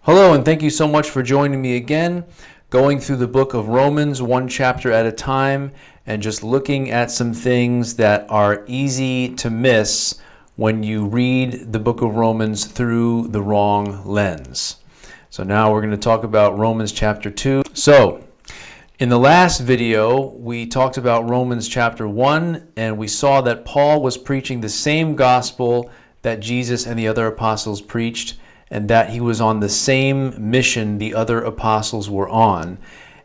Hello, and thank you so much for joining me again, going through the book of Romans one chapter at a time and just looking at some things that are easy to miss when you read the book of Romans through the wrong lens. So now we're going to talk about Romans chapter 2. So in the last video, we talked about Romans chapter 1, and we saw that Paul was preaching the same gospel that Jesus and the other apostles preached, and that he was on the same mission the other apostles were on,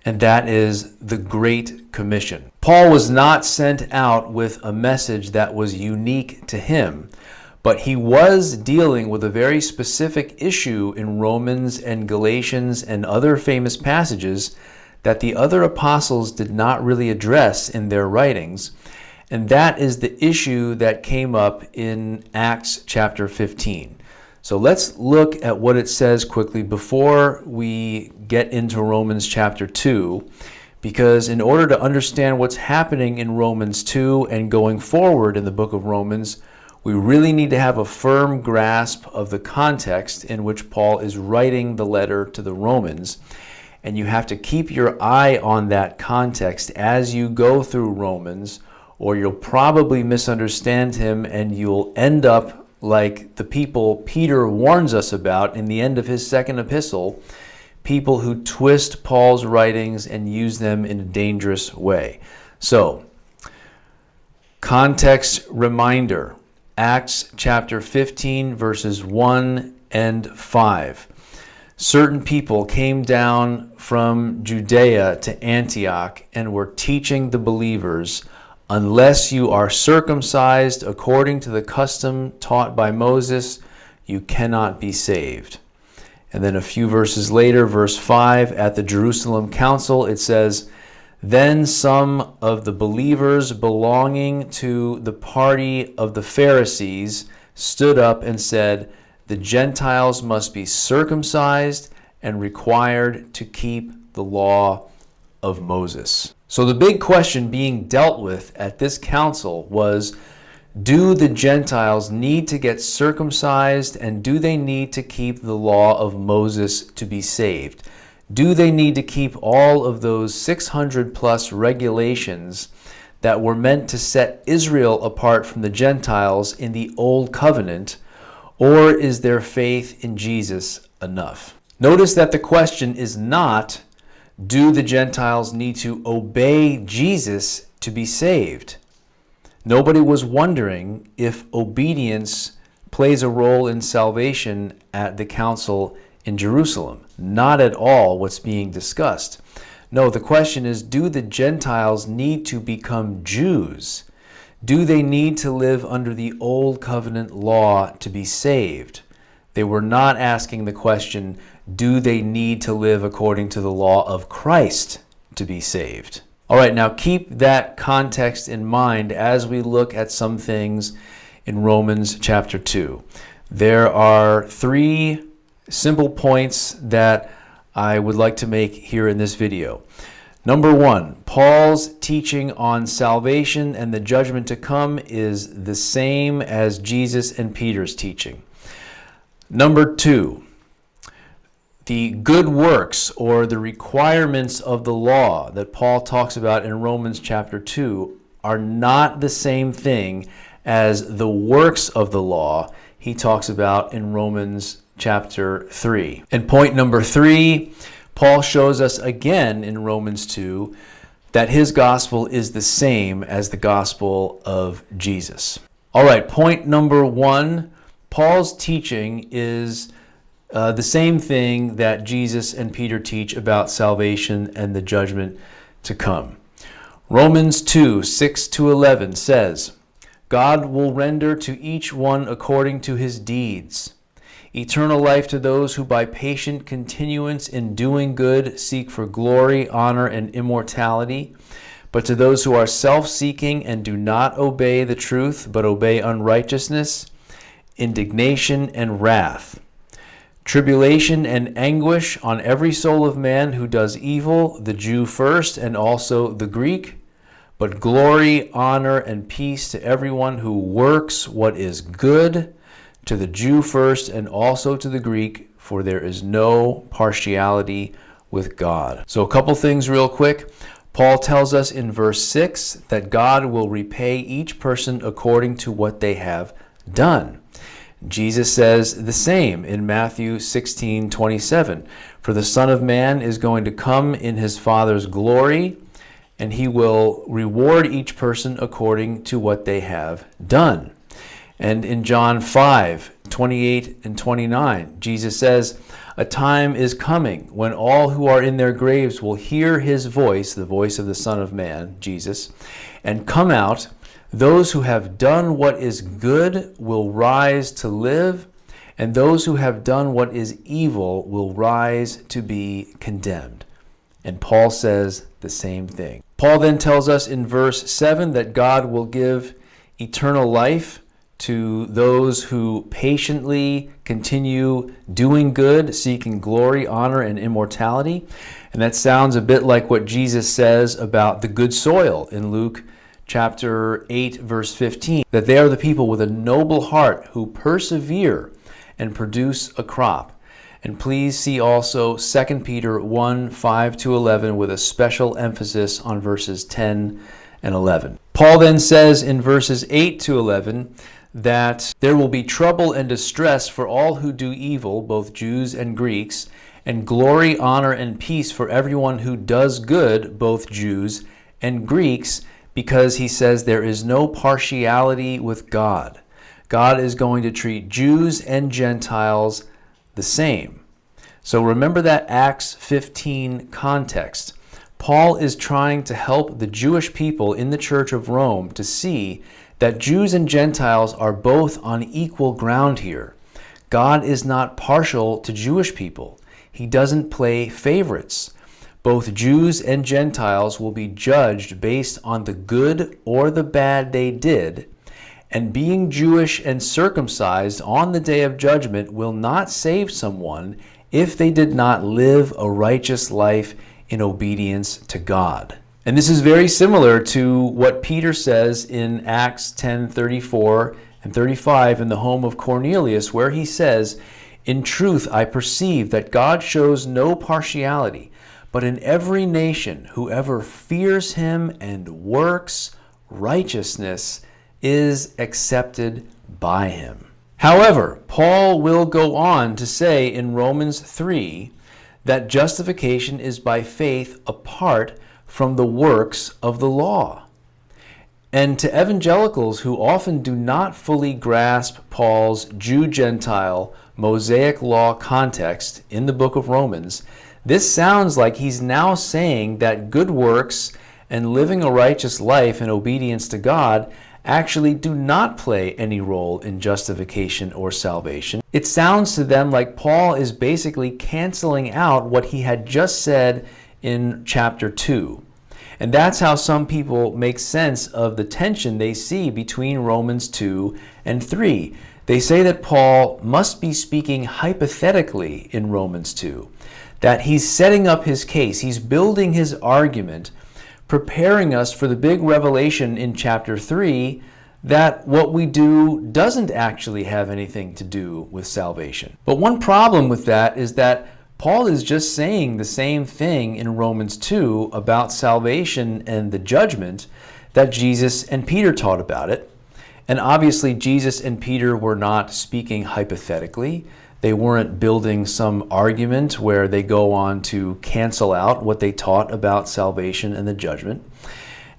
and that is the Great Commission. Paul was not sent out with a message that was unique to him, but he was dealing with a very specific issue in Romans and Galatians and other famous passages that the other apostles did not really address in their writings, and that is the issue that came up in Acts chapter 15. So let's look at what it says quickly before we get into Romans chapter 2, because in order to understand what's happening in Romans 2 and going forward in the book of Romans, we really need to have a firm grasp of the context in which Paul is writing the letter to the Romans. And you have to keep your eye on that context as you go through Romans, or you'll probably misunderstand him and you'll end up like the people Peter warns us about in the end of his second epistle, people who twist Paul's writings and use them in a dangerous way. So, context reminder, Acts chapter 15, verses 1 and 5. Certain people came down from Judea to Antioch and were teaching the believers, unless you are circumcised according to the custom taught by Moses, you cannot be saved. And then a few verses later, verse 5, at the Jerusalem council, it says, then some of the believers belonging to the party of the Pharisees stood up and said, the Gentiles must be circumcised and required to keep the law of Moses. So the big question being dealt with at this council was, do the Gentiles need to get circumcised, and do they need to keep the law of Moses to be saved? Do they need to keep all of those 600 plus regulations that were meant to set Israel apart from the Gentiles in the Old Covenant, or is their faith in Jesus enough? Notice that the question is not, do the Gentiles need to obey Jesus to be saved? Nobody was wondering if obedience plays a role in salvation at the council in Jerusalem. Not at all what's being discussed. No, the question is, do the Gentiles need to become Jews? Do they need to live under the Old Covenant law to be saved? They were not asking the question, do they need to live according to the law of Christ to be saved? All right, now keep that context in mind as we look at some things in Romans chapter 2. There are three simple points that I would like to make here in this video. Number one, Paul's teaching on salvation and the judgment to come is the same as Jesus and Peter's teaching. Number two, the good works or the requirements of the law that Paul talks about in Romans chapter 2 are not the same thing as the works of the law he talks about in Romans chapter 3. And point number 3, Paul shows us again in Romans 2 that his gospel is the same as the gospel of Jesus. All right, point number 1, Paul's teaching is the same thing that Jesus and Peter teach about salvation and the judgment to come. Romans 2, 6-11 says, God will render to each one according to his deeds. Eternal life to those who by patient continuance in doing good seek for glory, honor, and immortality. But to those who are self-seeking and do not obey the truth, but obey unrighteousness, indignation and wrath, tribulation and anguish on every soul of man who does evil, the Jew first and also the Greek, but glory, honor, and peace to everyone who works what is good, to the Jew first and also to the Greek, for there is no partiality with God. So a couple things real quick. Paul tells us in verse 6 that God will repay each person according to what they have done. Jesus says the same in Matthew 16:27. For the Son of Man is going to come in his Father's glory, and he will reward each person according to what they have done. And in John 5:28 and 29, Jesus says, a time is coming when all who are in their graves will hear his voice, the voice of the Son of Man, Jesus, and come out. Those who have done what is good will rise to live, and those who have done what is evil will rise to be condemned. And Paul says the same thing. Paul then tells us in verse 7 that God will give eternal life to those who patiently continue doing good, seeking glory, honor, and immortality. And that sounds a bit like what Jesus says about the good soil in Luke chapter 8, verse 15, that they are the people with a noble heart who persevere and produce a crop. And please see also 2 Peter 1:5-11 with a special emphasis on verses 10 and 11. Paul then says in verses 8-11 that there will be trouble and distress for all who do evil, both Jews and Greeks, and glory, honor, and peace for everyone who does good, both Jews and Greeks, because he says there is no partiality with God. God is going to treat Jews and Gentiles the same. So remember that Acts 15 context. Paul is trying to help the Jewish people in the Church of Rome to see that Jews and Gentiles are both on equal ground here. God is not partial to Jewish people. He doesn't play favorites. Both Jews and Gentiles will be judged based on the good or the bad they did, and being Jewish and circumcised on the day of judgment will not save someone if they did not live a righteous life in obedience to God. And this is very similar to what Peter says in Acts 10:34 and 35 in the home of Cornelius, where he says, in truth, I perceive that God shows no partiality, but in every nation, whoever fears him and works righteousness is accepted by him. However, Paul will go on to say in Romans 3 that justification is by faith apart from the works of the law. And to evangelicals who often do not fully grasp Paul's Jew-Gentile Mosaic law context in the book of Romans, this sounds like he's now saying that good works and living a righteous life in obedience to God actually do not play any role in justification or salvation. It sounds to them like Paul is basically canceling out what he had just said in chapter 2. And that's how some people make sense of the tension they see between Romans 2 and 3. They say that Paul must be speaking hypothetically in Romans 2, that he's setting up his case, he's building his argument, preparing us for the big revelation in chapter 3 that what we do doesn't actually have anything to do with salvation. But one problem with that is that Paul is just saying the same thing in Romans 2 about salvation and the judgment that Jesus and Peter taught about it. And obviously Jesus and Peter were not speaking hypothetically. They weren't building some argument where they go on to cancel out what they taught about salvation and the judgment.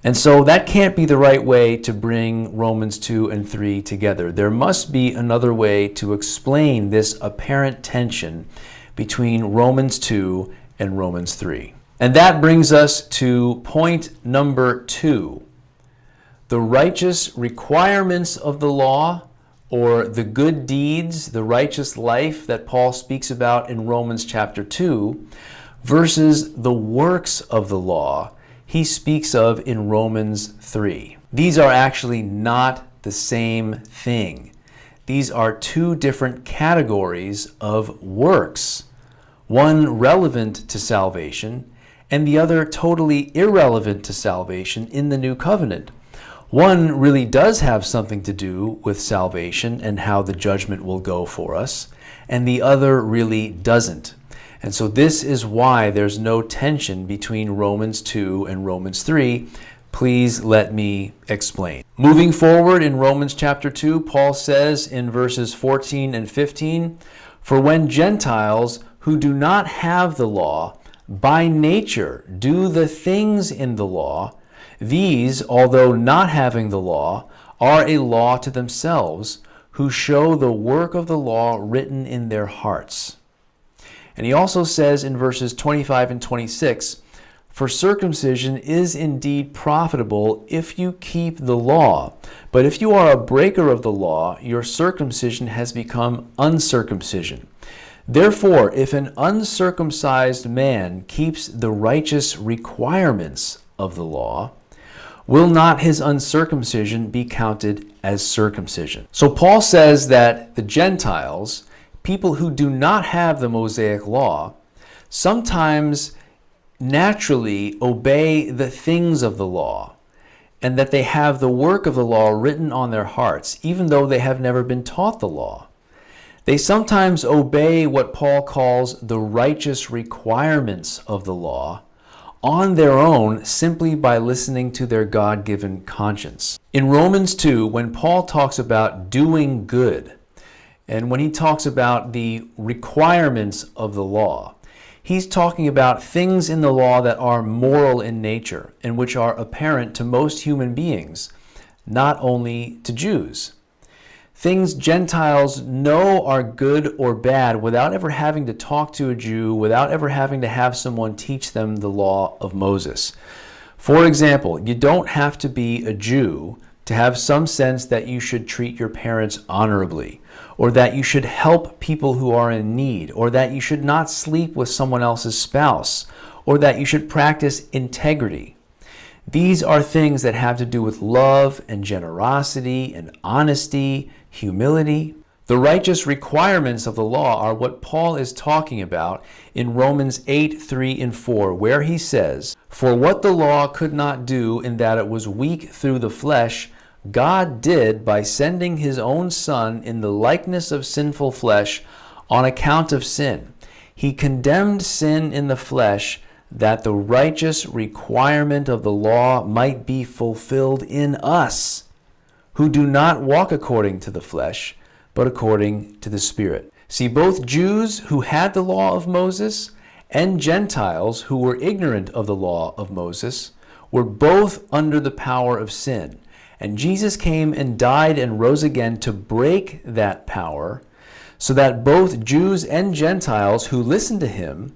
And so that can't be the right way to bring Romans 2 and 3 together. There must be another way to explain this apparent tension between Romans 2 and Romans 3. And that brings us to point number 2. The righteous requirements of the law, or the good deeds, the righteous life that Paul speaks about in Romans chapter 2, versus the works of the law he speaks of in Romans 3. These are actually not the same thing. These are two different categories of works, one relevant to salvation and the other totally irrelevant to salvation in the new covenant. One really does have something to do with salvation and how the judgment will go for us, and the other really doesn't. And so this is why there's no tension between Romans 2 and Romans 3. Please let me explain. Moving forward in Romans chapter 2, Paul says in verses 14 and 15, "For when Gentiles who do not have the law by nature do the things in the law, these, although not having the law, are a law to themselves, who show the work of the law written in their hearts." And he also says in verses 25 and 26, "For circumcision is indeed profitable if you keep the law. But if you are a breaker of the law, your circumcision has become uncircumcision. Therefore, if an uncircumcised man keeps the righteous requirements of the law, will not his uncircumcision be counted as circumcision?" So Paul says that the Gentiles, people who do not have the Mosaic law, sometimes naturally obey the things of the law, and that they have the work of the law written on their hearts, even though they have never been taught the law. They sometimes obey what Paul calls the righteous requirements of the law on their own, simply by listening to their God-given conscience. In Romans 2, when Paul talks about doing good, and when he talks about the requirements of the law, he's talking about things in the law that are moral in nature and which are apparent to most human beings, not only to Jews. Things Gentiles know are good or bad without ever having to talk to a Jew, without ever having to have someone teach them the law of Moses. For example, you don't have to be a Jew to have some sense that you should treat your parents honorably, or that you should help people who are in need, or that you should not sleep with someone else's spouse, or that you should practice integrity. These are things that have to do with love and generosity and honesty, humility. The righteous requirements of the law are what Paul is talking about in Romans 8, 3 and 4, where he says, "For what the law could not do in that it was weak through the flesh, God did by sending his own Son in the likeness of sinful flesh on account of sin. He condemned sin in the flesh, that the righteous requirement of the law might be fulfilled in us, who do not walk according to the flesh, but according to the Spirit." See, both Jews who had the law of Moses and Gentiles who were ignorant of the law of Moses were both under the power of sin. And Jesus came and died and rose again to break that power, so that both Jews and Gentiles who listened to him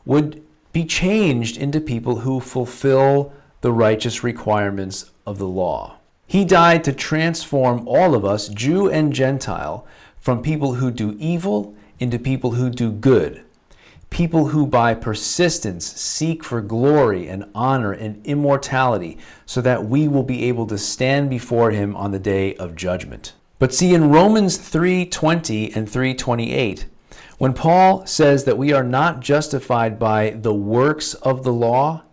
would be changed into people who fulfill the righteous requirements of the law. He died to transform all of us, Jew and Gentile, from people who do evil into people who do good. People who by persistence seek for glory and honor and immortality, so that we will be able to stand before him on the day of judgment. But see, in Romans 3:20 and 3:28, when Paul says that we are not justified by the works of the law,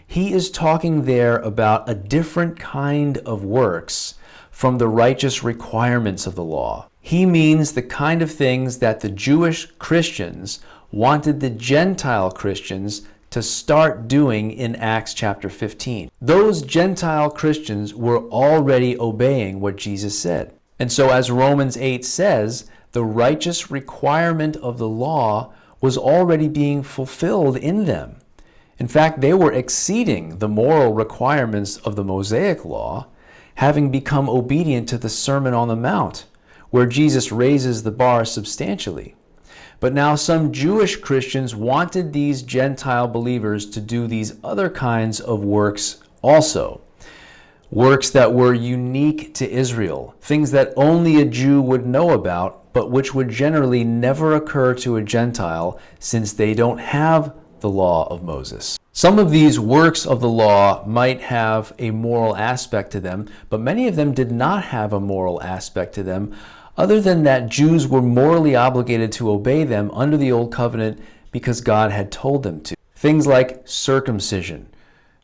he is talking there about a different kind of works from the righteous requirements of the law. He means the kind of things that the Jewish Christians wanted the Gentile Christians to start doing in Acts chapter 15. Those Gentile Christians were already obeying what Jesus said. And so as Romans 8 says, the righteous requirement of the law was already being fulfilled in them. In fact, they were exceeding the moral requirements of the Mosaic law, having become obedient to the Sermon on the Mount, where Jesus raises the bar substantially. But now some Jewish Christians wanted these Gentile believers to do these other kinds of works also. Works that were unique to Israel, things that only a Jew would know about, but which would generally never occur to a Gentile, since they don't have the law of Moses. Some of these works of the law might have a moral aspect to them, but many of them did not have a moral aspect to them, other than that Jews were morally obligated to obey them under the Old Covenant because God had told them to. Things like circumcision,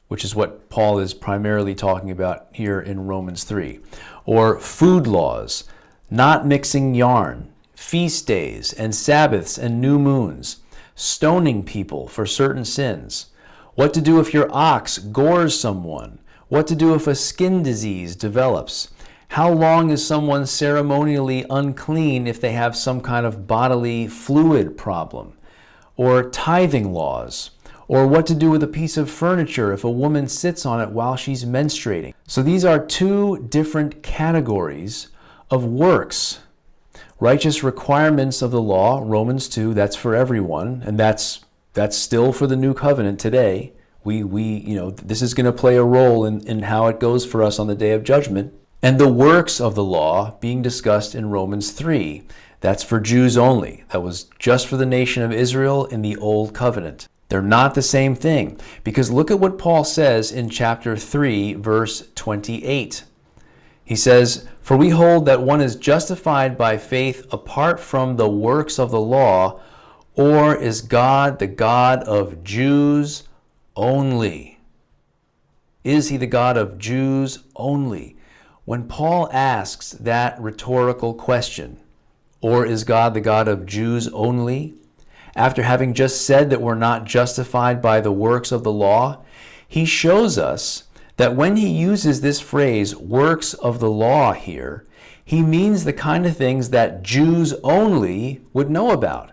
which is what Paul is primarily talking about here in Romans 3, or food laws, not mixing yarn, feast days and Sabbaths and new moons, stoning people for certain sins, what to do if your ox gores someone, what to do if a skin disease develops, how long is someone ceremonially unclean if they have some kind of bodily fluid problem, or tithing laws, or what to do with a piece of furniture if a woman sits on it while she's menstruating. So these are two different categories of works. Righteous requirements of the law, Romans 2, that's for everyone, and that's still for the new covenant today. This is going to play a role in how it goes for us on the day of judgment. And the works of the law being discussed in Romans 3, that's for Jews only. That was just for the nation of Israel in the Old Covenant. They're not the same thing, because look at what Paul says in chapter 3, verse 28. He says, "For we hold that one is justified by faith apart from the works of the law, or is God the God of Jews only?" Is he the God of Jews only? When Paul asks that rhetorical question, or is God the God of Jews only, after having just said that we're not justified by the works of the law, he shows us that when he uses this phrase, works of the law here, he means the kind of things that Jews only would know about.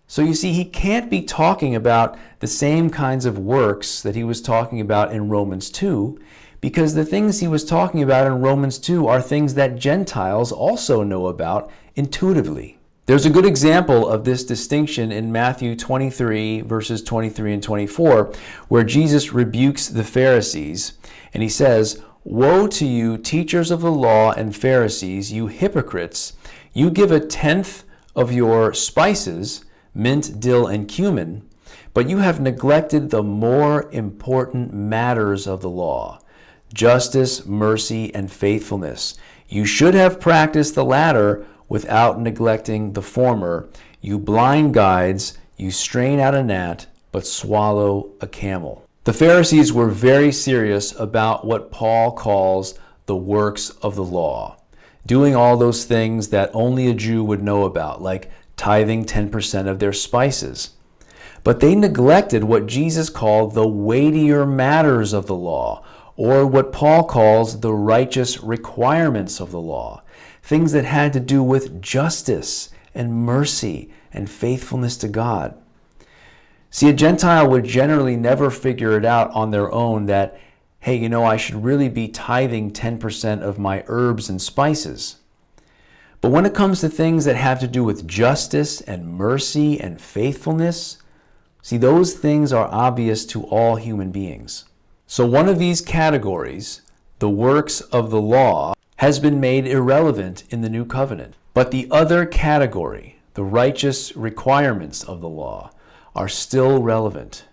So you see, he can't be talking about the same kinds of works that he was talking about in Romans 2, because the things he was talking about in Romans 2 are things that Gentiles also know about intuitively. There's a good example of this distinction in Matthew 23, verses 23 and 24, where Jesus rebukes the Pharisees, and he says, "Woe to you, teachers of the law and Pharisees, you hypocrites! You give a tenth of your spices, mint, dill, and cumin, but you have neglected the more important matters of the law, justice, mercy, and faithfulness. You should have practiced the latter without neglecting the former. You blind guides, you strain out a gnat, but swallow a camel." The Pharisees were very serious about what Paul calls the works of the law, doing all those things that only a Jew would know about, like tithing 10% of their spices. But they neglected what Jesus called the weightier matters of the law, or what Paul calls the righteous requirements of the law, things that had to do with justice and mercy and faithfulness to God. See, a Gentile would generally never figure it out on their own that, hey, I should really be tithing 10% of my herbs and spices. But when it comes to things that have to do with justice and mercy and faithfulness, see, those things are obvious to all human beings. So one of these categories, the works of the law, has been made irrelevant in the new covenant. But the other category, the righteous requirements of the law, are still relevant.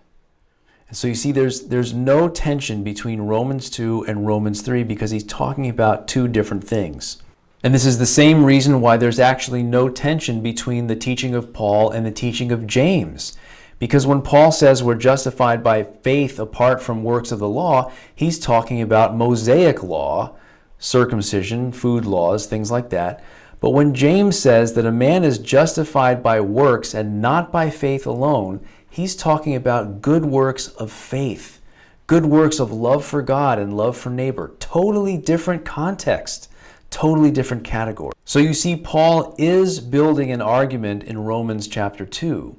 And so you see, there's no tension between Romans 2 and Romans 3 because he's talking about two different things. And this is the same reason why there's actually no tension between the teaching of Paul and the teaching of James. Because when Paul says we're justified by faith apart from works of the law, he's talking about Mosaic law, circumcision, food laws, things like that. But when James says that a man is justified by works and not by faith alone, he's talking about good works of faith, good works of love for God and love for neighbor. Totally different context, totally different category. So you see, Paul is building an argument in Romans chapter 2.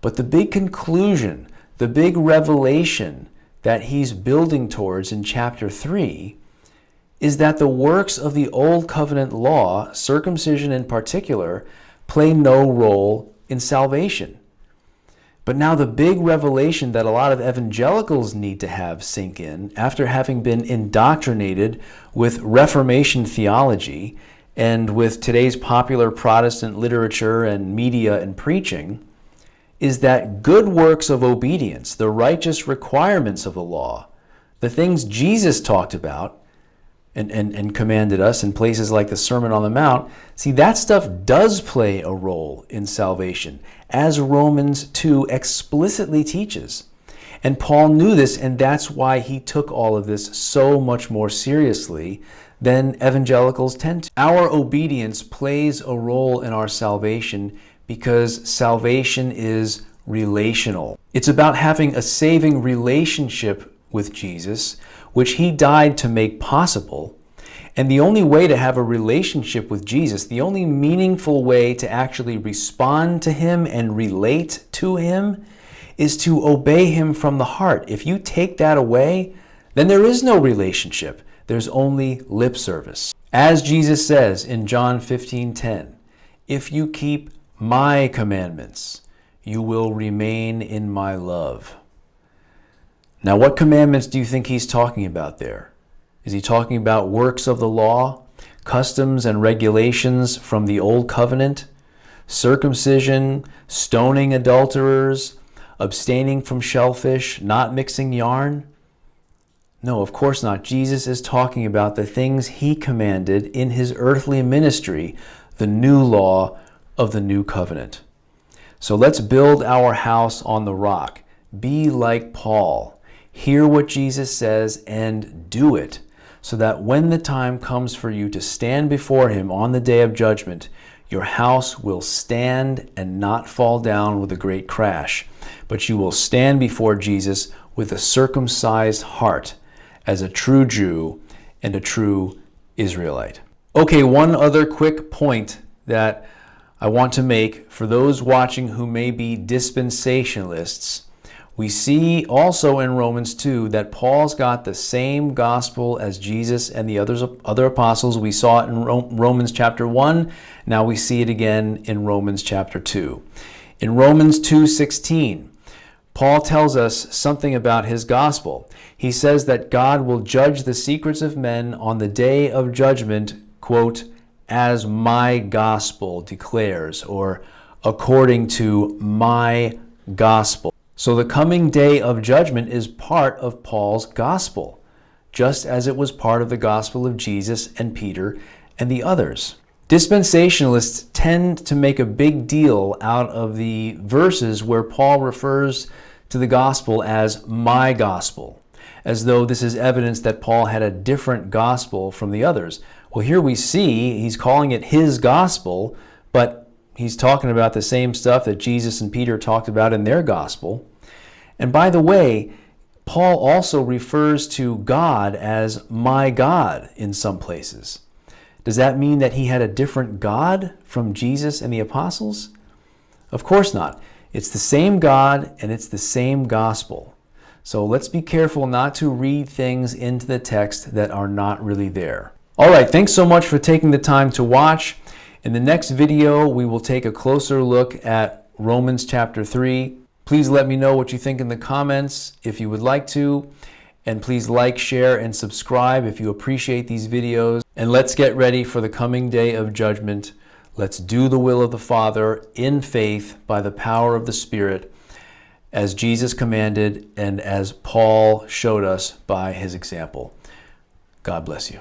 But the big conclusion, the big revelation that he's building towards in chapter 3 is that the works of the Old Covenant law, circumcision in particular, play no role in salvation. But now the big revelation that a lot of evangelicals need to have sink in after having been indoctrinated with Reformation theology and with today's popular Protestant literature and media and preaching is that good works of obedience, the righteous requirements of the law, the things Jesus talked about and commanded us in places like the Sermon on the Mount, see, that stuff does play a role in salvation, as Romans 2 explicitly teaches. And Paul knew this, and that's why he took all of this so much more seriously than evangelicals tend to. Our obedience plays a role in our salvation because salvation is relational. It's about having a saving relationship with Jesus, which he died to make possible. And the only way to have a relationship with Jesus, the only meaningful way to actually respond to him and relate to him, is to obey him from the heart. If you take that away, then there is no relationship. There's only lip service. As Jesus says in John 15:10, if you keep my commandments, you will remain in my love. Now, what commandments do you think he's talking about there? Is he talking about works of the law, customs and regulations from the old covenant, circumcision, stoning adulterers, abstaining from shellfish, not mixing yarn? No, of course not. Jesus is talking about the things he commanded in his earthly ministry, the new law of the new covenant. So let's build our house on the rock. Be like Paul. Hear what Jesus says and do it, so that when the time comes for you to stand before him on the day of judgment, your house will stand and not fall down with a great crash, but you will stand before Jesus with a circumcised heart as a true Jew and a true Israelite. Okay, one other quick point that I want to make for those watching who may be dispensationalists. We see also in Romans 2 that Paul's got the same gospel as Jesus and the other apostles. We saw it in Romans chapter 1. Now we see it again in Romans chapter 2. In Romans 2:16, Paul tells us something about his gospel. He says that God will judge the secrets of men on the day of judgment, quote, as my gospel declares, or according to my gospel. So the coming day of judgment is part of Paul's gospel, just as it was part of the gospel of Jesus and Peter and the others. Dispensationalists tend to make a big deal out of the verses where Paul refers to the gospel as my gospel, as though this is evidence that Paul had a different gospel from the others. Well, here we see he's calling it his gospel, but he's talking about the same stuff that Jesus and Peter talked about in their gospel. And by the way, Paul also refers to God as my God in some places. Does that mean that he had a different God from Jesus and the apostles? Of course not. It's the same God and it's the same gospel. So let's be careful not to read things into the text that are not really there. All right, thanks so much for taking the time to watch. In the next video, we will take a closer look at Romans chapter 3. Please let me know what you think in the comments if you would like to. And please like, share, and subscribe if you appreciate these videos. And let's get ready for the coming day of judgment. Let's do the will of the Father in faith by the power of the Spirit, as Jesus commanded and as Paul showed us by his example. God bless you.